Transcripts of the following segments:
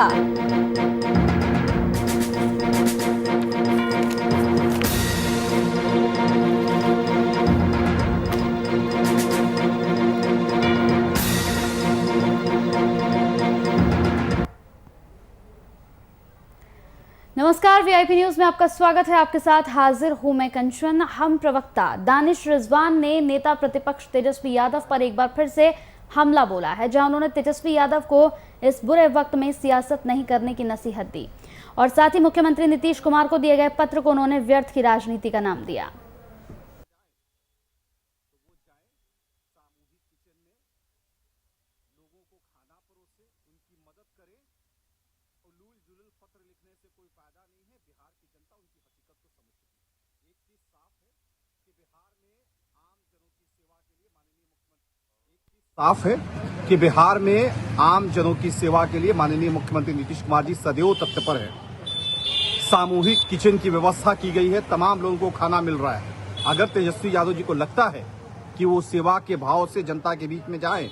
नमस्कार, VIP news में आपका स्वागत है। आपके साथ हाजिर हूं मैं कंचन। हम प्रवक्ता दानिश रिजवान ने नेता प्रतिपक्ष तेजस्वी यादव पर एक बार फिर से हमला बोला है, जहां उन्होंने तेजस्वी यादव को इस बुरे वक्त में सियासत नहीं करने की नसीहत दी और साथ ही मुख्यमंत्री नीतीश कुमार को दिए गए पत्र को उन्होंने व्यर्थ की राजनीति का नाम दिया। साफ है कि बिहार में आम जनों की सेवा के लिए माननीय मुख्यमंत्री नीतीश कुमार जी सदैव तत्पर है। सामूहिक किचन की व्यवस्था की गई है, तमाम लोगों को खाना मिल रहा है। अगर तेजस्वी यादव जी को लगता है कि वो सेवा के भाव से जनता के बीच में जाएं,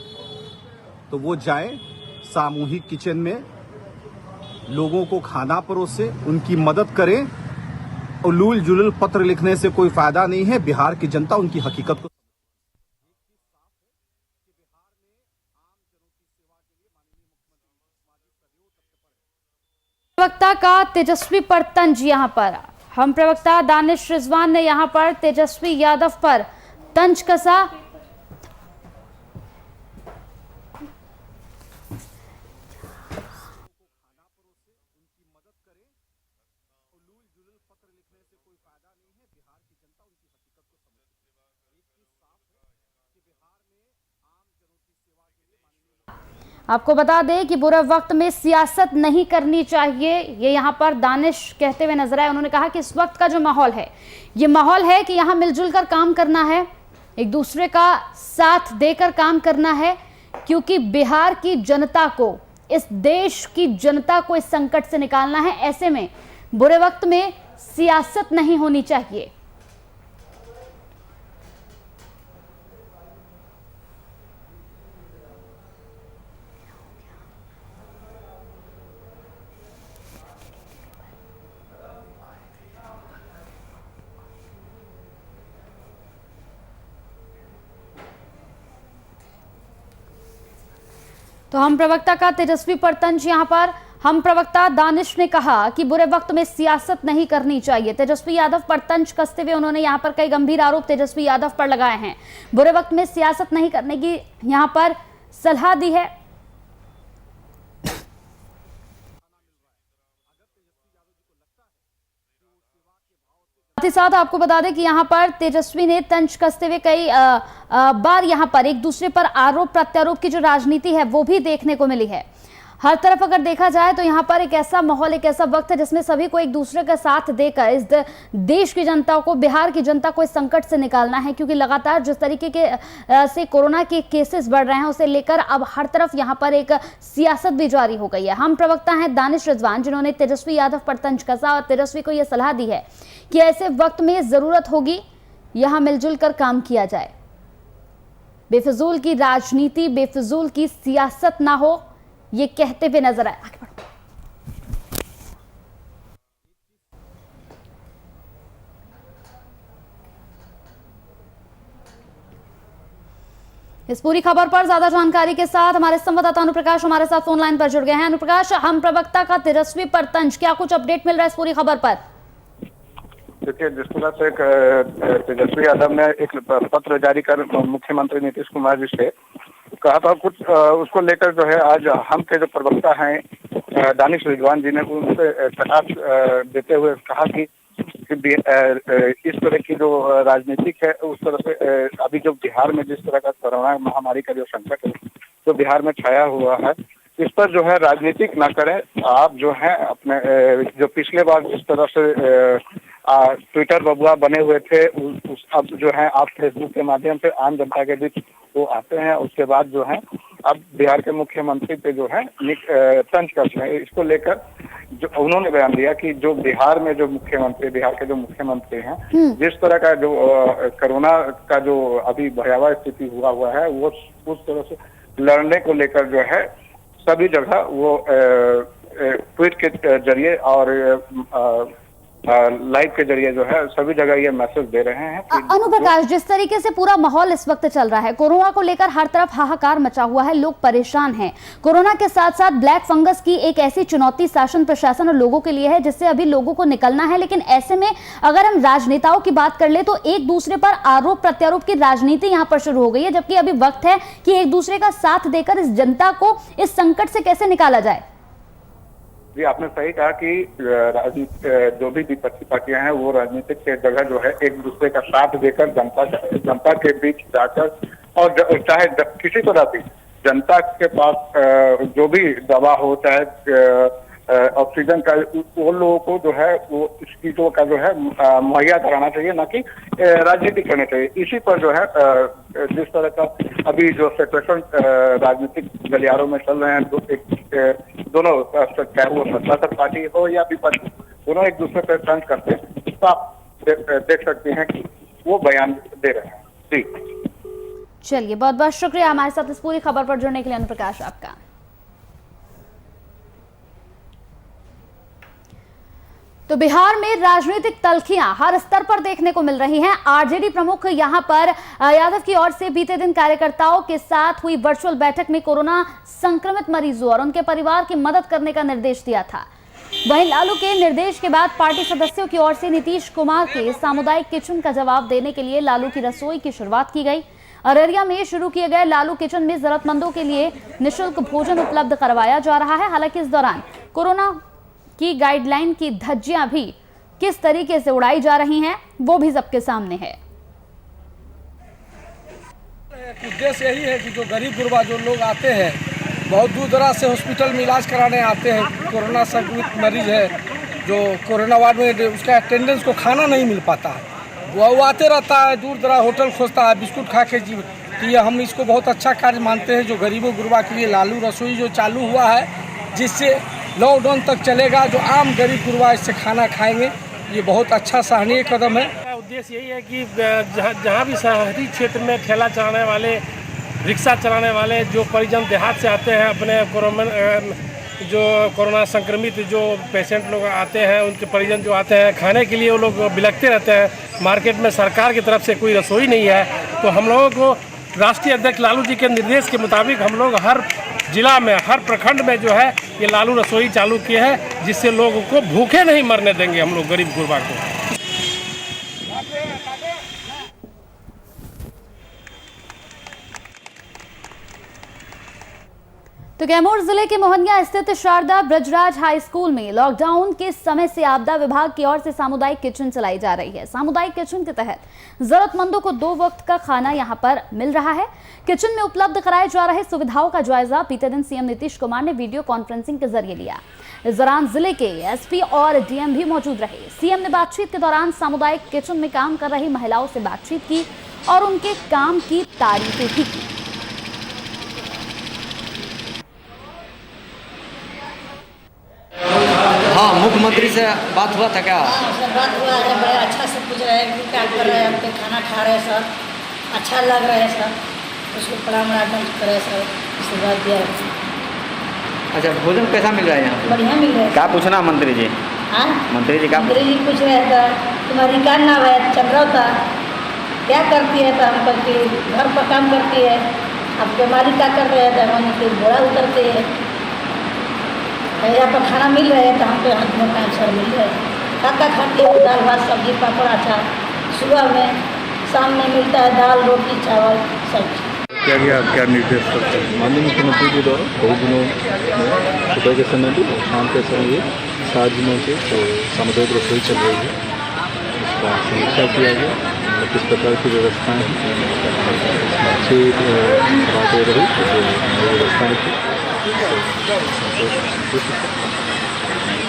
तो वो जाएं सामूहिक किचन में, लोगों को खाना परोसे, उनकी मदद करें। उलूल जुलूल पत्र लिखने से कोई फायदा नहीं है। बिहार की जनता उनकी हकीकत को प्रवक्ता का तेजस्वी पर तंज। यहां पर हम प्रवक्ता दानिश रिजवान ने यहां पर तेजस्वी यादव पर तंज कसा। आपको बता दें कि बुरे वक्त में सियासत नहीं करनी चाहिए, ये यहाँ पर दानिश कहते हुए नजर आए। उन्होंने कहा कि इस वक्त का जो माहौल है, ये माहौल है कि यहाँ मिलजुल कर काम करना है, एक दूसरे का साथ देकर काम करना है, क्योंकि बिहार की जनता को, इस देश की जनता को इस संकट से निकालना है। ऐसे में बुरे वक्त में सियासत नहीं होनी चाहिए। तो हम प्रवक्ता का तेजस्वी पर तंज। यहां पर हम प्रवक्ता दानिश ने कहा कि बुरे वक्त में सियासत नहीं करनी चाहिए। तेजस्वी यादव पर तंज कसते हुए उन्होंने यहां पर कई गंभीर आरोप तेजस्वी यादव पर लगाए हैं। बुरे वक्त में सियासत नहीं करने की यहां पर सलाह दी है। साथ ही साथ आपको बता दें कि यहां पर तेजस्वी ने तंज कसते हुए कई बार यहां पर एक दूसरे पर आरोप प्रत्यारोप की जो राजनीति है वो भी देखने को मिली है। हर तरफ अगर देखा जाए तो यहां पर एक ऐसा माहौल, एक ऐसा वक्त है जिसमें सभी को एक दूसरे का साथ देकर इस देश की जनता को, बिहार की जनता को इस संकट से निकालना है। क्योंकि लगातार जिस तरीके के से कोरोना के केसेस बढ़ रहे हैं, उसे लेकर अब हर तरफ यहां पर एक सियासत भी जारी हो गई है। हम प्रवक्ता हैं दानिश रिजवान, जिन्होंने तेजस्वी यादव पर तंज कसा और तेजस्वी को यह सलाह दी है कि ऐसे वक्त में जरूरत होगी यहां मिलजुल कर काम किया जाए, बेफिजूल की राजनीति, बेफिजूल की सियासत ना हो, ये कहते हुए नजर आए। आगे बढ़ो। इस पूरी खबर पर ज्यादा जानकारी के साथ हमारे संवाददाता अनुप्रकाश हमारे साथ फोन लाइन पर जुड़ गए हैं। अनुप्रकाश, हम प्रवक्ता का तेजस्वी पर तंज, क्या कुछ अपडेट मिल रहा है इस पूरी खबर पर? देखिए, जिस तरह से तेजस्वी यादव ने एक पत्र जारी कर मुख्यमंत्री नीतीश कुमार जी से कहा था कुछ, उसको लेकर जो है आज हम के जो प्रवक्ता हैं दानिश रिजवान जी ने उनसे कटाक्ष देते हुए कहा कि इस तरह की जो राजनीतिक है, उस तरह से अभी जो बिहार में जिस तरह का कोरोना महामारी का जो संकट है जो बिहार में छाया हुआ है, इस पर जो है राजनीतिक ना करें। आप जो है अपने जो पिछले बार जिस तरह से ट्विटर बबुआ बने हुए थे, अब जो है आप फेसबुक के माध्यम से आम जनता के बीच वो आते हैं। उसके बाद जो है अब बिहार के मुख्यमंत्री पे जो है तंज कसते हैं। इसको लेकर जो उन्होंने बयान दिया कि जो बिहार में जो मुख्यमंत्री, बिहार के जो मुख्यमंत्री हैं, जिस तरह का जो कोरोना का जो अभी भयावह स्थिति हुआ है, वो उस तरह से लड़ने को लेकर जो है सभी जगह वो ट्वीट के जरिए और लाइव के जरिए जो है सभी जगह ये मैसेज दे रहे हैं कि अनुप्रकाश, जिस तरीके से पूरा माहौल इस वक्त चल रहा है, कोरोना को लेकर हर तरफ हाहाकार मचा हुआ है, लोग परेशान हैं। कोरोना के साथ साथ ब्लैक फंगस की एक ऐसी चुनौती शासन प्रशासन और लोगों के लिए है जिससे अभी लोगों को निकलना है। लेकिन ऐसे में अगर हम राजनेताओं की बात कर ले तो एक दूसरे पर आरोप प्रत्यारोप की राजनीति यहाँ पर शुरू हो गई है, जबकि अभी वक्त है कि एक दूसरे का साथ देकर इस जनता को इस संकट से कैसे निकाला जाए। जी, आपने सही कहा कि जो भी विपक्षी पार्टियां हैं वो राजनीतिक के जगह जो है एक दूसरे का साथ देकर जनता के बीच जाकर और चाहे किसी तरह भी जनता के पास जो भी दवा हो, चाहे ऑक्सीजन का, वो लोगों को जो है वो इस चीजों का जो है मुहैया कराना चाहिए, ना कि राजनीति करनी चाहिए। इसी पर जो है जिस तरह का अभी जो सिचुएशन राजनीतिक गलियारों में चल रहे हैं, दोनों चाहे वो सत्ताधारी पार्टी हो या विपक्ष, दोनों एक दूसरे पर तंज करते हैं, तो आप देख सकते हैं कि वो बयान दे रहे हैं। जी चलिए, बहुत बहुत शुक्रिया हमारे साथ इस पूरी खबर पर जुड़ने के लिए अनुप्रकाश आपका। तो बिहार में राजनीतिक तल्खियां हर स्तर पर देखने को मिल रही हैं। आरजेडी प्रमुख यहां पर यादव की ओर से बीते दिन कार्यकर्ताओं के साथ हुई वर्चुअल बैठक में कोरोना संक्रमित मरीजों और उनके परिवार की मदद करने का निर्देश दिया था। वहीं लालू के निर्देश के बाद पार्टी सदस्यों की ओर से नीतीश कुमार के सामुदायिक किचन का जवाब देने के लिए लालू की रसोई की शुरुआत की गई। अररिया में शुरू किए गए लालू किचन में जरूरतमंदों के लिए निःशुल्क भोजन उपलब्ध करवाया जा रहा है। हालांकि इस दौरान कोरोना की गाइडलाइन की धज्जियां भी किस तरीके से उड़ाई जा रही हैं वो भी सबके सामने है। उद्देश्य यही है कि जो गरीब गुरबा जो लोग आते हैं, बहुत दूर दराज से हॉस्पिटल में इलाज कराने आते हैं, कोरोना संक्रमित मरीज है जो कोरोना वार्ड में उसका अटेंडेंस को खाना नहीं मिल पाता है, वो आते रहता है, दूर दराज होटल खोजता है बिस्कुट खा के जीव। तो ये हम इसको बहुत अच्छा कार्य मानते हैं जो गरीबों गुरबा के लिए लालू रसोई जो चालू हुआ है, जिससे लॉकडाउन तक चलेगा, जो आम गरीब गुरबा इससे खाना खाएंगे। ये बहुत अच्छा सराहनीय कदम है। उद्देश्य यही है कि जहाँ भी शहरी क्षेत्र में ठेला चलाने वाले, रिक्शा चलाने वाले जो परिजन देहात से आते हैं, अपने जो कोरोना संक्रमित जो पेशेंट लोग आते हैं, उनके परिजन जो आते हैं, खाने के लिए वो लोग बिलखते रहते हैं। मार्केट में सरकार की तरफ से कोई रसोई नहीं है, तो हम लोगों को राष्ट्रीय अध्यक्ष लालू जी के निर्देश के मुताबिक हम लोग हर जिला में, हर प्रखंड में जो है ये लालू रसोई चालू किए हैं, जिससे लोगों को भूखे नहीं मरने देंगे हम लोग गरीब गुरबा को। तो कैमूर जिले के मोहनिया स्थित शारदा ब्रजराज हाई स्कूल में लॉकडाउन के समय से आपदा विभाग की ओर से सामुदायिक किचन चलाई जा रही है। सामुदायिक किचन के तहत जरूरतमंदों को 2 वक्त का खाना यहां पर मिल रहा है। किचन में उपलब्ध कराए जा रहे सुविधाओं का जायजा बीते दिन सीएम नीतीश कुमार ने वीडियो कॉन्फ्रेंसिंग के जरिए लिया। इस दौरान जिले के एसपी और डीएम भी मौजूद रहे। सीएम ने बातचीत के दौरान सामुदायिक किचन में काम कर रही महिलाओं से बातचीत की और उनके काम की तारीफें भी की। हाँ, मुख्यमंत्री से बात हुआ था क्या? हाँ सर, बात हुआ है, बड़े अच्छा से पूछ रहे हैं कि क्या कर रहे हैं, हम खाना खा रहे हैं सर, अच्छा लग रहा है सर, उसको परामर्श करे सर, आशीर्वाद दिया है। अच्छा, भोजन कैसा मिल रहा है यहाँ? बढ़िया मिल रहा है। क्या पूछना मंत्री जी? हाँ, मंत्री जी क्या? मंत्री जी पूछ रहे थे तुम्हारी क्या नाम है? चंद्रौता। क्या करती है? तो हम कहते घर पर काम करती है। आपके मालिक क्या कर रहे हैं? तो हम उनके घोड़ा उतरते हैं। यहाँ पर खाना मिल रहा है तो हमको हाथ में आंसर मिल रहा है। खाता खाते हो दाल भात सब्जी पापड़ अचार, सुबह में शाम में मिलता है दाल रोटी चावल सब्जी। क्या निर्देश करते हैं? माननीय मुख्यमंत्री जी द्वारा बहुत दिनों में सुबह के समय भी और शाम के समय भी 7 दिनों से तो सामुदायिक रसोई चल रही है, उसका समीक्षा किया गया, किस प्रकार की व्यवस्थाएँ हैं, अच्छी बातें रही जो व्यवस्थाएँ थी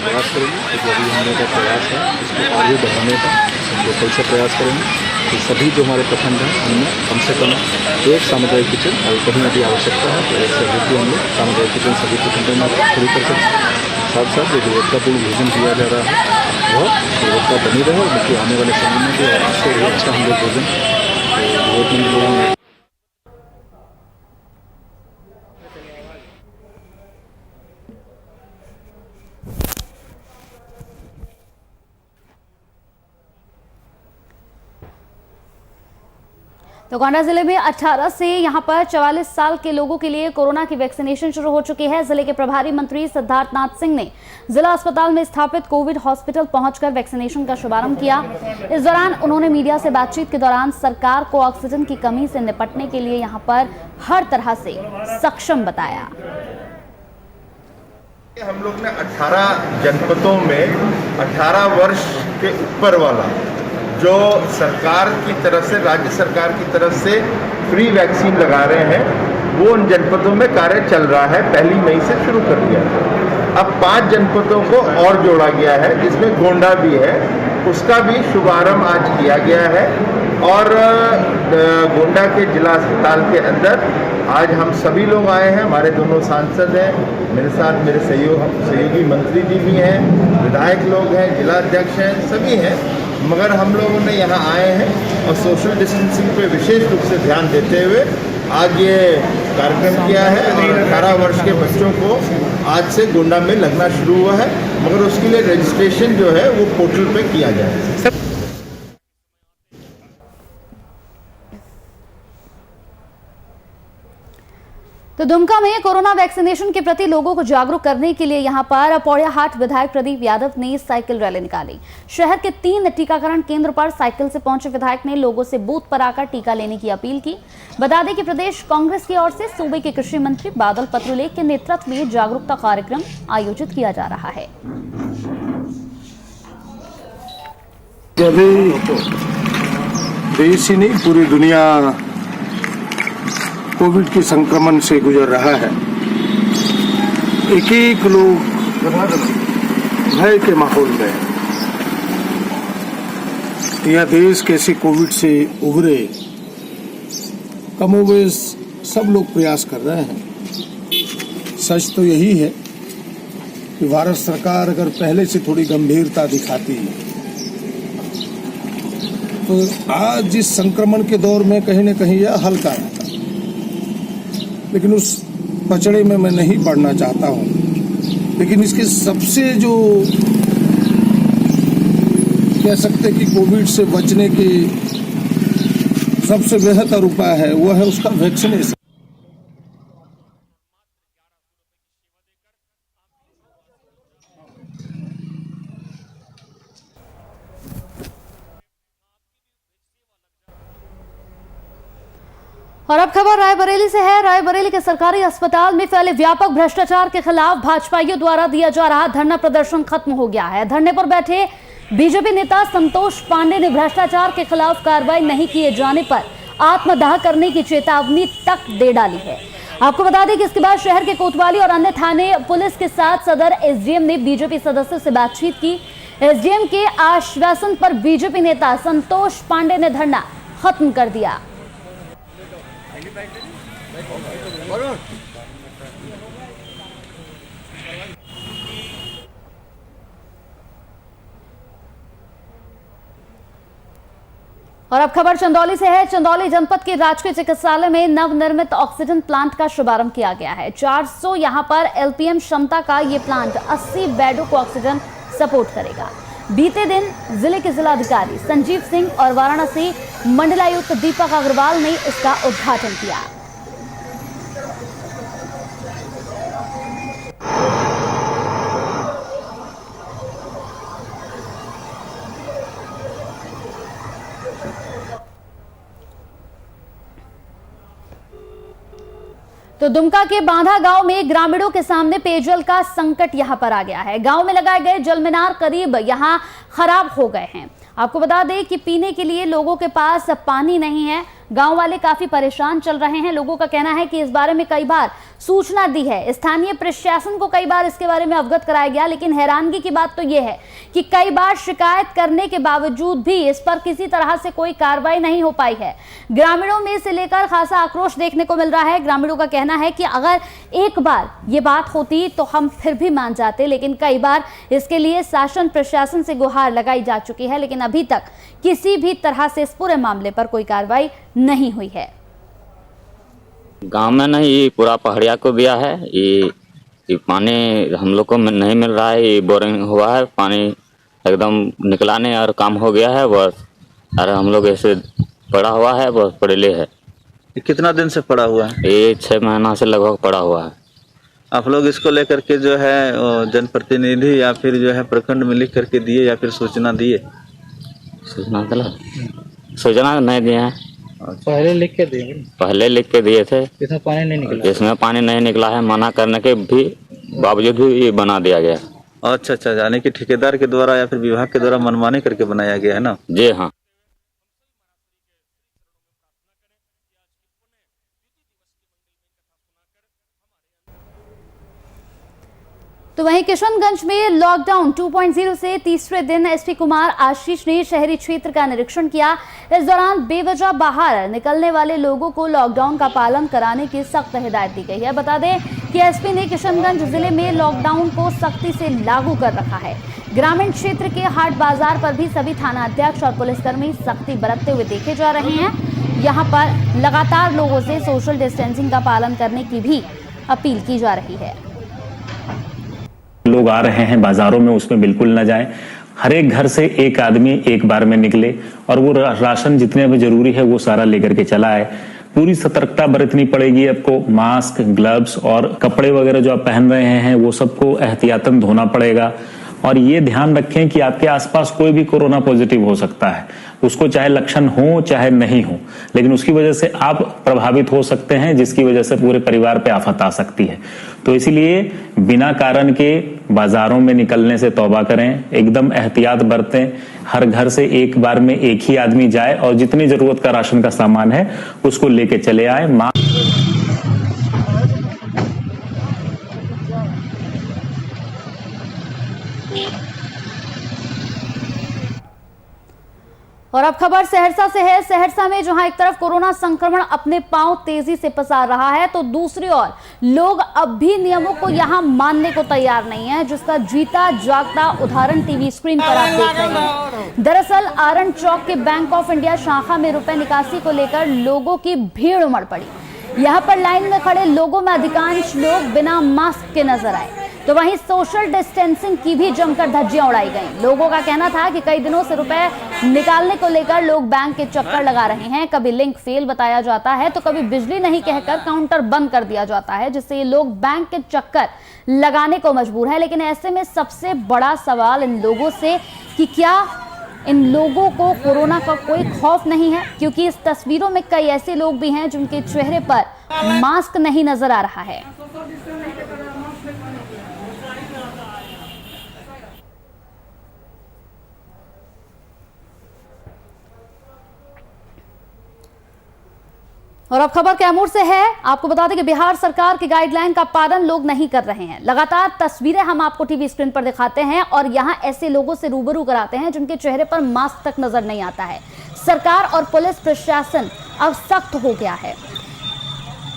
प्रयास करेंगे। जो अभी हम लोग का प्रयास है इसको आगे बढ़ाने का जो कल से प्रयास करेंगे कि सभी जो हमारे प्रखंड हैं उनमें कम से कम 1 सामुदायिक किचन और कहीं यदि आवश्यकता है तो 1 से अधिक हम लोग सामुदायिक किचन सभी प्रखंडों में शुरू कर सकते हैं। साथ साथ जो गुणवत्तापूर्ण भोजन दिया जा रहा है वह गुणवत्ता बनी रहे और बल्कि आने वाले समय में भी इससे अच्छा हम लोग भोजन जरूरतमंद लोगों में तो गोंडा जिले में 18 से यहां पर 44 साल के लोगों के लिए कोरोना की वैक्सीनेशन शुरू हो चुकी है। जिले के प्रभारी मंत्री सिद्धार्थनाथ सिंह ने जिला अस्पताल में स्थापित कोविड हॉस्पिटल पहुंचकर वैक्सीनेशन का शुभारंभ किया। इस दौरान उन्होंने मीडिया से बातचीत के दौरान सरकार को ऑक्सीजन की कमी से निपटने के लिए यहां पर हर तरह से सक्षम बताया। हम लोग ने 18 जनपदों में 18 वर्ष के ऊपर वाला जो सरकार की तरफ से, राज्य सरकार की तरफ से फ्री वैक्सीन लगा रहे हैं, वो उन जनपदों में कार्य चल रहा है। 1 मई से शुरू कर दिया था। अब 5 जनपदों को और जोड़ा गया है, जिसमें गोंडा भी है, उसका भी शुभारंभ आज किया गया है। और गोंडा के जिला अस्पताल के अंदर आज हम सभी लोग आए हैं। हमारे दोनों सांसद हैं, मेरे साथ मेरे सहयोगी मंत्री जी भी हैं, विधायक लोग हैं, जिला अध्यक्ष हैं, सभी हैं। मगर हम लोगों ने यहाँ आए हैं और सोशल डिस्टेंसिंग पे विशेष रूप से ध्यान देते हुए आज ये कार्यक्रम किया है। और 18 वर्ष के बच्चों को आज से गोंडा में लगना शुरू हुआ है, मगर उसके लिए रजिस्ट्रेशन जो है वो पोर्टल पे किया जाए। तो दुमका में कोरोना वैक्सीनेशन के प्रति लोगों को जागरूक करने के लिए यहां पर पौड़ियाहाट विधायक प्रदीप यादव ने साइकिल रैली निकाली। शहर के 3 टीकाकरण केंद्र पर साइकिल से पहुंचे विधायक ने लोगों से बूथ पर आकर टीका लेने की अपील की। बता दें कि प्रदेश कांग्रेस की ओर से सूबे के कृषि मंत्री बादल पत्रलेख के नेतृत्व में जागरूकता कार्यक्रम आयोजित किया जा रहा है। देश ही नहीं, पूरी दुनिया कोविड के संक्रमण से गुजर रहा है। एक लोग भय के माहौल में, यह देश कैसे कोविड से उभरे, कमोबेश सब लोग प्रयास कर रहे हैं। सच तो यही है कि भारत सरकार अगर पहले से थोड़ी गंभीरता दिखाती तो आज जिस संक्रमण के दौर में कहीं न कहीं यह हल्का रहता, लेकिन उस पचड़े में मैं नहीं पड़ना चाहता हूं। लेकिन इसके सबसे जो कह सकते कि कोविड से बचने के सबसे बेहतर उपाय है, वह है उसका वैक्सीनेशन। और अब खबर रायबरेली से है। रायबरेली के सरकारी अस्पताल में फैले व्यापक भ्रष्टाचार के खिलाफ भाजपाइयों द्वारा दिया जा रहा धरना प्रदर्शन खत्म हो गया है। धरने पर बैठे बीजेपी नेता संतोष पांडे ने भ्रष्टाचार के खिलाफ कार्रवाई नहीं किए जाने पर आत्मदाह करने की चेतावनी तक दे डाली है। आपको बता दें कि इसके बाद शहर के कोतवाली और अन्य थाने पुलिस के साथ सदर एसडीएम ने बीजेपी सदस्यों से बातचीत की। एसडीएम के आश्वासन पर बीजेपी नेता संतोष पांडे ने धरना खत्म कर दिया। और अब खबर चंदौली से है। चंदौली जनपद के राजकीय चिकित्सालय में नवनिर्मित ऑक्सीजन प्लांट का शुभारंभ किया गया है। 400 यहां पर एलपीएम क्षमता का ये प्लांट 80 बेडों को ऑक्सीजन सपोर्ट करेगा। बीते दिन जिले के जिलाधिकारी संजीव सिंह और वाराणसी मंडलायुक्त दीपक अग्रवाल ने इसका उद्घाटन किया। तो दुमका के बांधा गांव में ग्रामीणों के सामने पेयजल का संकट यहां पर आ गया है। गांव में लगाए गए जल मीनार करीब यहां खराब हो गए हैं। आपको बता दें कि पीने के लिए लोगों के पास पानी नहीं है। गांव वाले काफी परेशान चल रहे हैं। लोगों का कहना है कि इस बारे में कई बार सूचना दी है, स्थानीय प्रशासन को कई बार इसके बारे में अवगत कराया गया, लेकिन हैरानगी की बात तो यह है कि कई बार शिकायत करने के बावजूद भी इस पर किसी तरह से कोई कार्रवाई नहीं हो पाई है। ग्रामीणों में इसे लेकर खासा आक्रोश देखने को मिल रहा है। ग्रामीणों का कहना है कि अगर एक बार ये बात होती तो हम फिर भी मान जाते, लेकिन कई बार इसके लिए शासन प्रशासन से गुहार लगाई जा चुकी है, लेकिन अभी तक किसी भी तरह से इस पूरे मामले पर कोई कार्रवाई नहीं हुई है। गांव में नहीं, ये पूरा पहाड़िया को दिया है। ये पानी हम लोग को नहीं मिल रहा है। ये बोरिंग हुआ है, पानी एकदम निकलाने और काम हो गया है बस। और हम लोग ऐसे पड़ा हुआ है, बहुत पड़े है। ये कितना दिन से पड़ा हुआ है? ये 6 महीना से लगभग पड़ा हुआ है। आप लोग इसको लेकर के जो है जनप्रतिनिधि या फिर जो है प्रखंड में लिख करके दिए या फिर सूचना दिए? सूचना नहीं दिए हैं। पहले लिख के दिए? पहले लिख के दिए थे, इसमें पानी नहीं निकला। इसमें पानी नहीं निकला है। मना करने के भी बावजूद भी ये बना दिया गया। अच्छा अच्छा, यानी कि ठेकेदार के द्वारा या फिर विभाग के द्वारा मनमानी करके बनाया गया है ना? जी हाँ। तो वहीं किशनगंज में लॉकडाउन 2.0 से तीसरे दिन एसपी कुमार आशीष ने शहरी क्षेत्र का निरीक्षण किया। इस दौरान बेवजह बाहर निकलने वाले लोगों को लॉकडाउन का पालन कराने की सख्त हिदायत दी गई है। बता दें कि एसपी ने किशनगंज जिले में लॉकडाउन को सख्ती से लागू कर रखा है। ग्रामीण क्षेत्र के हाट बाजार पर भी सभी थानाध्यक्ष और पुलिसकर्मी सख्ती बरतते हुए देखे जा रहे हैं। यहाँ पर लगातार लोगों से सोशल डिस्टेंसिंग का पालन करने की भी अपील की जा रही है। लोग आ रहे हैं बाजारों में, उसमें बिल्कुल ना जाएं। हर एक घर से एक आदमी एक बार में निकले और वो राशन जितने भी जरूरी है वो सारा लेकर के चला आए। पूरी सतर्कता बरतनी पड़ेगी आपको। मास्क, ग्लव्स और कपड़े वगैरह जो आप पहन रहे हैं वो सबको एहतियातन धोना पड़ेगा। और ये ध्यान रखें कि आपके आसपास कोई भी कोरोना पॉजिटिव हो सकता है, उसको चाहे लक्षण हो चाहे नहीं हो, लेकिन उसकी वजह से आप प्रभावित हो सकते हैं, जिसकी वजह से पूरे परिवार पे आफत आ सकती है। तो इसीलिए बिना कारण के बाजारों में निकलने से तौबा करें, एकदम एहतियात बरतें। हर घर से एक बार में एक ही आदमी जाए और जितनी जरूरत का राशन का सामान है उसको लेके चले आए। और अब खबर सहरसा से है। सहरसा में जहां एक तरफ कोरोना संक्रमण अपने पांव तेजी से पसार रहा है, तो दूसरी ओर लोग अब भी नियमों को यहां मानने को तैयार नहीं है, जिसका जीता जागता उदाहरण टीवी स्क्रीन पर आप देख रहे हैं। दरअसल आरण चौक के बैंक ऑफ इंडिया शाखा में रुपए निकासी को लेकर लोगों की भीड़ उमड़ पड़ी। यहां पर लाइन में खड़े लोगों में अधिकांश लोग बिना मास्क के नजर आए। तो वहीं सोशल डिस्टेंसिंग की भी जमकर धज्जियां उड़ाई गईं। लोगों का कहना था कि कई दिनों से रुपए निकालने को लेकर लोग बैंक के चक्कर लगा रहे हैं। कभी लिंक फेल बताया जाता है तो कभी बिजली नहीं कहकर काउंटर बंद कर दिया जाता है, जिससे ये लोग बैंक के चक्कर लगाने को मजबूर है। लेकिन ऐसे में सबसे बड़ा सवाल इन लोगों से कि क्या इन लोगों को कोरोना का कोई खौफ नहीं है, क्योंकि इस तस्वीरों में कई ऐसे लोग भी हैं जिनके चेहरे पर मास्क नहीं नजर आ रहा है। और अब खबर कैमूर से है। आपको बता दें कि बिहार सरकार की गाइडलाइन का पालन लोग नहीं कर रहे हैं। लगातार तस्वीरें हम आपको टीवी स्क्रीन पर दिखाते हैं और यहां ऐसे लोगों से रूबरू कराते हैं जिनके चेहरे पर मास्क तक नजर नहीं आता है। सरकार और पुलिस प्रशासन अब सख्त हो गया है।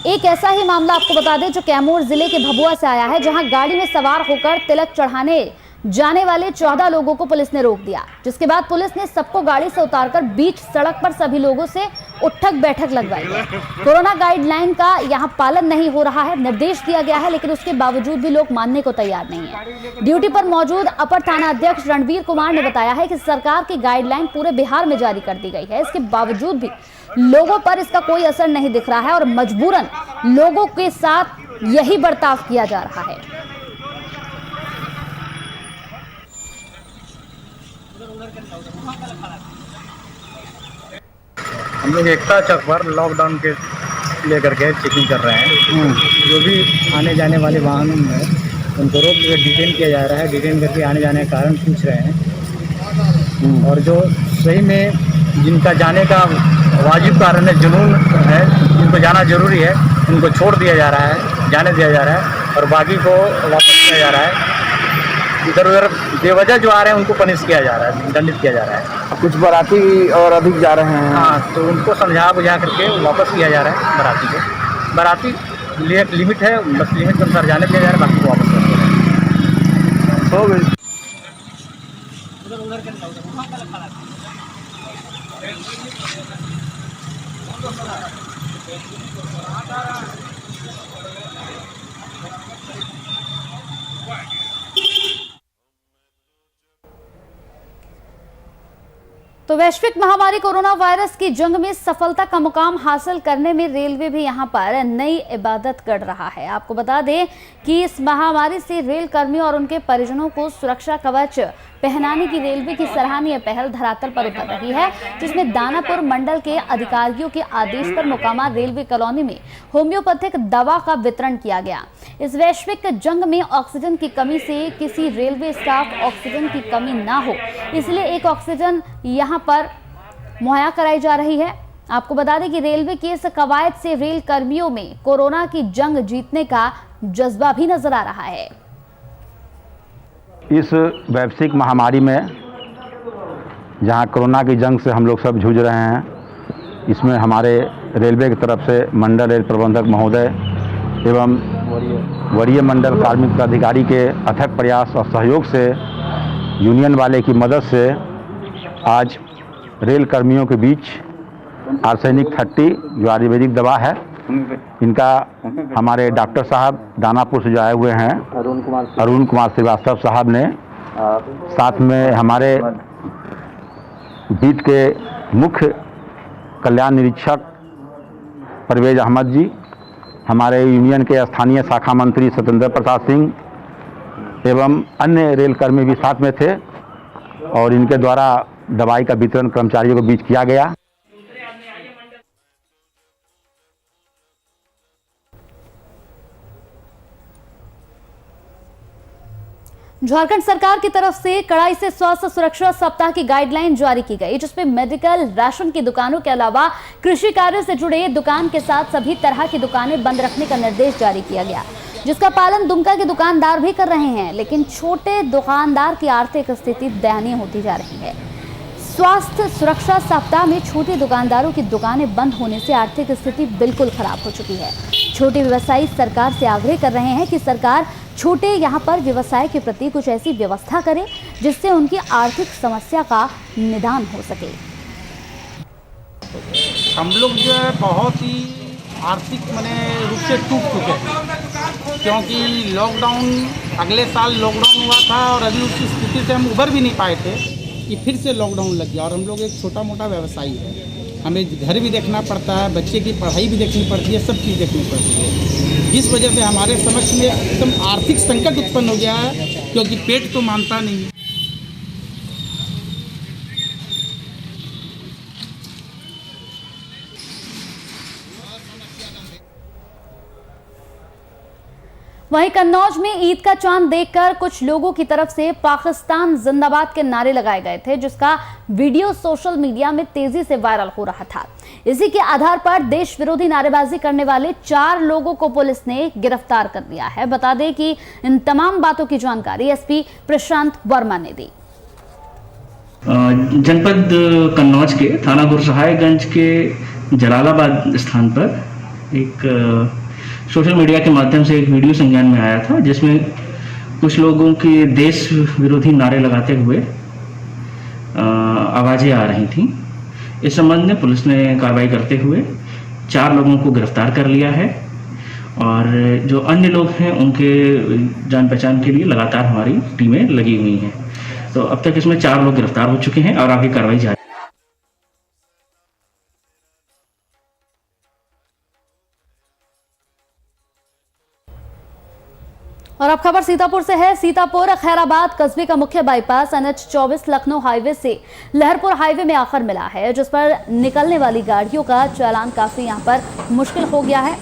एक ऐसा ही मामला आपको बता दें जो कैमूर जिले के भभुआ से आया है, जहां गाड़ी में सवार होकर तिलक चढ़ाने जाने वाले 14 लोगों को पुलिस ने रोक दिया, जिसके बाद पुलिस ने सबको गाड़ी से उतारकर बीच सड़क पर सभी लोगों से उठक बैठक लगवाई है। कोरोना गाइडलाइन का यहां पालन नहीं हो रहा है, निर्देश दिया गया है, लेकिन उसके बावजूद भी लोग मानने को तैयार नहीं है। ड्यूटी पर मौजूद अपर थाना अध्यक्ष रणवीर कुमार ने बताया है कि सरकार की गाइडलाइन पूरे बिहार में जारी कर दी गई है। इसके बावजूद भी लोगों पर इसका कोई असर नहीं दिख रहा है और मजबूरन लोगों के साथ यही बर्ताव किया जा रहा है। हम लोग एकता चौक पर लॉकडाउन के लेकर के चेकिंग कर रहे हैं। जो भी आने जाने वाले वाहन हैं उनको रोक के डिटेन किया जा रहा है। डिटेन करके आने जाने का कारण पूछ रहे हैं और जो सही में जिनका जाने का वाजिब कारण है, जुनून है, जिनको जाना जरूरी है, उनको छोड़ दिया जा रहा है, जाने दिया जा रहा है और बाकी को वापस किया जा रहा है। इधर उधर बेवजह जो आ रहे हैं उनको पनिश किया जा रहा है, दंडित किया जा रहा है। कुछ बाराती और अधिक जा रहे हैं। हाँ, तो उनको समझा बुझा करके वापस किया जा रहा है बाराती को। बाराती लिमिट है, बस लिमिट के अनुसार जाने दिया जा रहा है, बाकी को वापस कर दिया हो गई। तो तो वैश्विक महामारी कोरोना वायरस की जंग में सफलता का मुकाम हासिल करने में रेलवे भी यहां पर नई इबादत कर रहा है। आपको बता दें कि इस महामारी से रेल कर्मियों और उनके परिजनों को सुरक्षा कवच पहनाने की रेलवे की सराहनीय पहल धरातल पर उतर रही है, जिसमें दानापुर मंडल के अधिकारियों के आदेश पर मोकामा रेलवे कॉलोनी में होम्योपैथिक दवा का वितरण किया गया। इस वैश्विक जंग में ऑक्सीजन की कमी से किसी रेलवे स्टाफ ऑक्सीजन की कमी ना हो, इसलिए एक ऑक्सीजन यहां पर मुहैया कराई जा रही है। आपको बता दें कि रेलवे की इस कवायद से रेल कर्मियों में कोरोना की जंग जीतने का जज्बा भी नजर आ रहा है। इस वैश्विक महामारी में जहां कोरोना की जंग से हम लोग सब जूझ रहे हैं, इसमें हमारे रेलवे की तरफ से मंडल रेल प्रबंधक महोदय एवं वरीय मंडल कार्मिक अधिकारी के अथक प्रयास और सहयोग से यूनियन वाले की मदद से आज रेल कर्मियों के बीच आर्सेनिक 30 जो आयुर्वेदिक दवा है, इनका हमारे डॉक्टर साहब दानापुर से जो आए हुए हैं अरुण कुमार श्रीवास्तव साहब ने, साथ में हमारे बीट के मुख्य कल्याण निरीक्षक परवेज अहमद जी, हमारे यूनियन के स्थानीय शाखा मंत्री सत्येंद्र प्रसाद सिंह एवं अन्य रेल कर्मी भी साथ में थे और इनके द्वारा दवाई का वितरण कर्मचारियों के बीच किया गया। झारखंड सरकार की तरफ से कड़ाई से स्वास्थ्य सुरक्षा सप्ताह की गाइडलाइन जारी की गई, जिसमें मेडिकल, राशन की दुकानों के अलावा कृषि कार्य से जुड़े दुकान के साथ सभी तरह की दुकानें बंद रखने का निर्देश जारी किया गया, जिसका पालन दुमका के दुकानदार भी कर रहे हैं। लेकिन छोटे दुकानदार की आर्थिक स्थिति दयनीय होती जा रही है। स्वास्थ्य सुरक्षा सप्ताह में छोटे दुकानदारों की दुकानें बंद होने से आर्थिक स्थिति बिल्कुल खराब हो चुकी है। छोटे व्यवसायी सरकार से आग्रह कर रहे हैं कि सरकार छोटे यहां पर व्यवसाय के प्रति कुछ ऐसी व्यवस्था करे जिससे उनकी आर्थिक समस्या का निदान हो सके। हम लोग जो है बहुत ही आर्थिक रूप से टूट चुके हैं, क्योंकि लॉकडाउन अगले साल लॉकडाउन हुआ था और अभी उस स्थिति से हम उभर भी नहीं पाए थे कि फिर से लॉकडाउन लग गया। और हम लोग एक छोटा मोटा व्यवसायी है, हमें घर भी देखना पड़ता है, बच्चे की पढ़ाई भी देखनी पड़ती है, सब चीज़ देखनी पड़ती है, जिस वजह से हमारे समक्ष में एकदम आर्थिक संकट उत्पन्न हो गया है, क्योंकि पेट तो मानता नहीं है। वहीं कन्नौज में ईद का चांद देखकर कुछ लोगों की तरफ से पाकिस्तान जिंदाबाद के नारे लगाए गए थे, जिसका वीडियो सोशल मीडिया में तेजी से वायरल हो रहा था। इसी के आधार पर देश विरोधी नारेबाजी करने वाले 4 लोगों को पुलिस ने गिरफ्तार कर लिया है। बता दें कि इन तमाम बातों की जानकारी एसपी प्रशांत वर्मा ने दी। जनपद कन्नौज के थाना गुरसहायगंज के जलालाबाद स्थान पर एक सोशल मीडिया के माध्यम से एक वीडियो संज्ञान में आया था, जिसमें कुछ लोगों के देश विरोधी नारे लगाते हुए आवाज़ें आ रही थीं। इस संबंध में पुलिस ने कार्रवाई करते हुए 4 लोगों को गिरफ्तार कर लिया है और जो अन्य लोग हैं उनके जान पहचान के लिए लगातार हमारी टीमें लगी हुई हैं। तो अब तक इसमें 4 लोग गिरफ्तार हो चुके हैं और आगे कार्रवाई जारी। और अब खबर सीतापुर से है। सीतापुर खैराबाद कस्बे का मुख्य बाईपास NH 24 लखनऊ हाईवे से लहरपुर हाईवे में आकर मिला है, जिस पर निकलने वाली गाड़ियों का चालान काफी यहां पर मुश्किल हो गया है।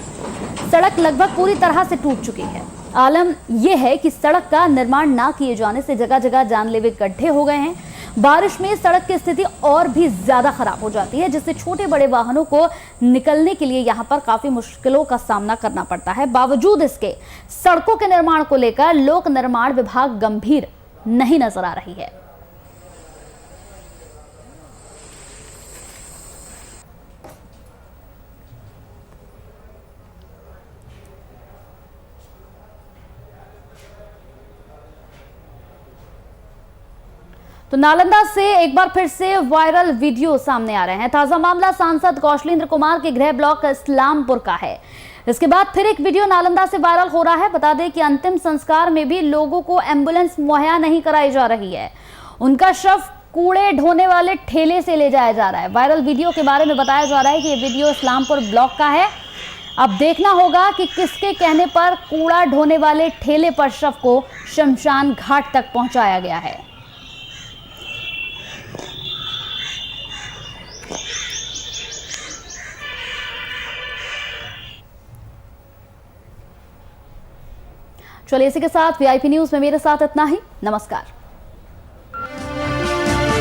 सड़क लगभग पूरी तरह से टूट चुकी है। आलम यह है कि सड़क का निर्माण ना किए जाने से जगह जगह जानलेवा गड्ढे हो गए हैं। बारिश में सड़क की स्थिति और भी ज्यादा खराब हो जाती है, जिससे छोटे बड़े वाहनों को निकलने के लिए यहां पर काफी मुश्किलों का सामना करना पड़ता है। बावजूद इसके सड़कों के निर्माण को लेकर लोक निर्माण विभाग गंभीर नहीं नजर आ रही है। तो नालंदा से एक बार फिर से वायरल वीडियो सामने आ रहे हैं। ताजा मामला सांसद कौशलेंद्र कुमार के गृह ब्लॉक इस्लामपुर का है। इसके बाद फिर एक वीडियो नालंदा से वायरल हो रहा है। बता दें कि अंतिम संस्कार में भी लोगों को एम्बुलेंस मुहैया नहीं कराई जा रही है। उनका शव कूड़े ढोने वाले ठेले से ले जाया जा रहा है। वायरल वीडियो के बारे में बताया जा रहा है कि ये वीडियो इस्लामपुर ब्लॉक का है। अब देखना होगा कि किसके कहने पर कूड़ा ढोने वाले ठेले पर शव को शमशान घाट तक पहुंचाया गया है। चलिए इसी के साथ वीआईपी न्यूज में मेरे साथ इतना ही। नमस्कार।